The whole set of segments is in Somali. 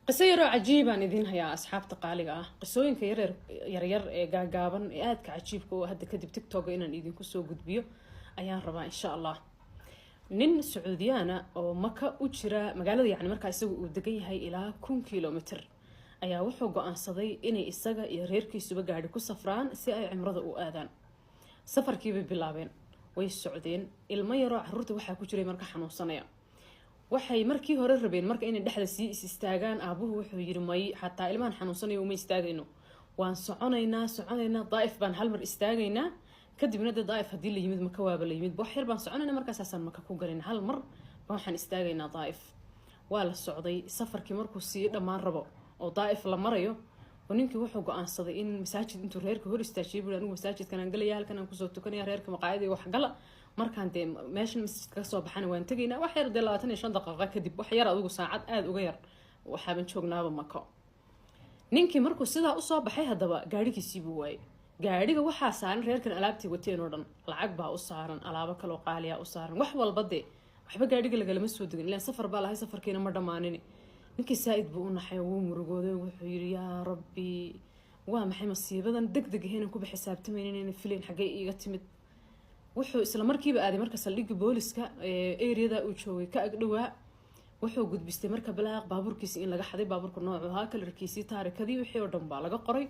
قصيرة عجيبة ندين هيا أصحاب تقاليقة قصوين ير قاقابا آدك عجيبكو هدا كدب تيك توك إنا ندين كسو قدبيو أيان ربا إن شاء الله نين سعوديانا أو مكة وجرا مقالة يعني مركا يسوي ودقي هاي إلى 1 كيلومتر أيا وحو قوان صدي إني إساقا يريركي سوى قاعد كو سفران سي أي عمرض أو آذان سفر كيبي بلابين وي السعودين الميرو عرورتا وحا كجري مركا حنوصانيا waxay markii hore rabeen marka inay dhexda sii istaagaan aabuhu wuxuu yiri may xataa ilmaan xanuunsanayo uma istaagayno waan soconaynaa daa'if baan hal mar istaagaynaa kadibna daa'if hadii la yimid maka waaba la yimid wax yar baan soconaynaa markaas aan maka ku galin hal mar baan waxaan istaagaynaa daa'if waa la socday safarkii markuu sii dhamaan rabo oo daa'if la marayo oo ninkii wuxuu go'aansaday in masaajid intuu reerka hor istaajiyay buu anigu masaajidkan aan galaya halkan aan ku soo tukanaya reerka maqaayadii wax gala markaan de meeshan masjidka ka soo baxana waan tagaynaa wax yar 25 daqiiqo kadib wax yar adigu saacad aad uga yar waxaan joognaaba mako ninkii markuu sidaa u soo baxay hadaba gaarigiisii buu waayay gaariga waxa saaran reerkan alaabtii wateen oo dhan lacag baa u saaran alaabo kale oo qaaliya u saaran wax walba de waxba gaariga laga lama soo degin ilaa safar baa lahay safarkiina ma dhamaanin ninkii saaid buu u naxay wuu murugooday wuxuu yiri yaa rabbi waa maxay masiibadan degdeg ahayn ku xisaabtamaynin in filim xagee iiga timid wuxuu isla markiiba aaday marka saldhigga booliska area uu joogay ka agdhawaa wuxuu gudbistay marka balaaq baaburkiisa in laga xaday baaburka noocu ahaa kalarkiisii taarikadii wixii oo dhan baa laga qoray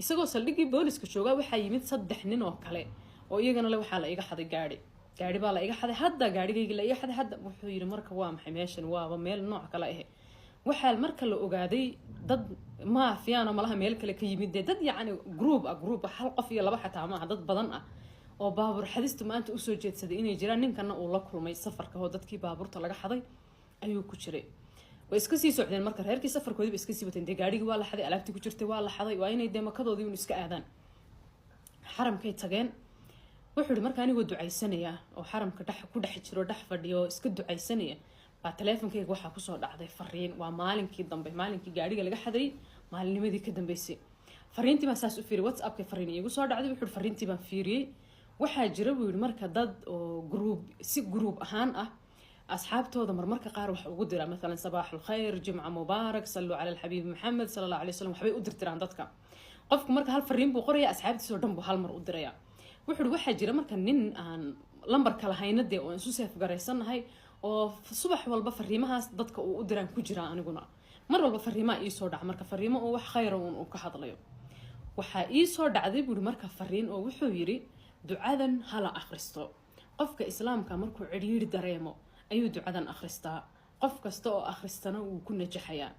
isagoo saldhiggii booliska jooga waxa yimid 3 nin oo kale oo iyagana la waxa la iga xaday gaari baa la iga xaday hadda gaarigayga la iga xaday hadda wuxuu yiri marka waa maxay meeshan waa meel nooc kale ah waxa marka la ogaaday dad ma fiyaano malaha meel kale ka yimid dad yacni group hal qof iyo laba xataa ma dad badan ah oo baabur xadiistu maanta u soo jeedsaday inay jiraan ninkana uu la kulmay safarka oo dadkii baaburta laga xaday ayuu ku jiray way iska sii socdeen marka reerkii safarkoodii iska sii wateen gaarigii waa la xaday alaabtii ku jirtay waa la xaday waa inay deemakadoodii uu iska aadaan xaramkay tageen wuxuu marka anigu ducaysanaya oo xaramka ku dhex jiro dhex fadhiyo iska ducaysanaya baa teleefankayga waxa ku soo dhacday fariin waa maalinkii dambe maalinkii gaariga laga xaday maalinimadii ka dambeysay fariintii ma saas u fiiriyay WhatsApp-ka fariin igu soo dhacday wuxuu fariintii baan fiiriyay waxaa jira buu yiri marka dad oo group ahaan ah asxaabtooda marmarka qaar wax ugu dira mesela sabaaxul khayr jumca mubaarak sallu ala alxabiib maxamed sallallahu alayhi wasallam waxbay u dirtiraan dadka qofku marka hal fariin buu qoraya asxaabtiisa oo dhan buu hal mar u diraya wuxuu waxaa jira marka nin aan lambar kala haynade oo isu seef gareysanahay oo subax walba fariimahaas dadka uu u diraan ku jira aniguna mar walba fariimaha ii soo dhac marka fariimo oo wax khayr oo ka hadlayo waxa ii soo dhacday buu marka fariin oo wuxuu yiri ducadan hala akhristo qofka islaamka markuu ciriiri dareemo ayuu ducadan akhristaa qof kasta oo akhristana uu ku najaxayaa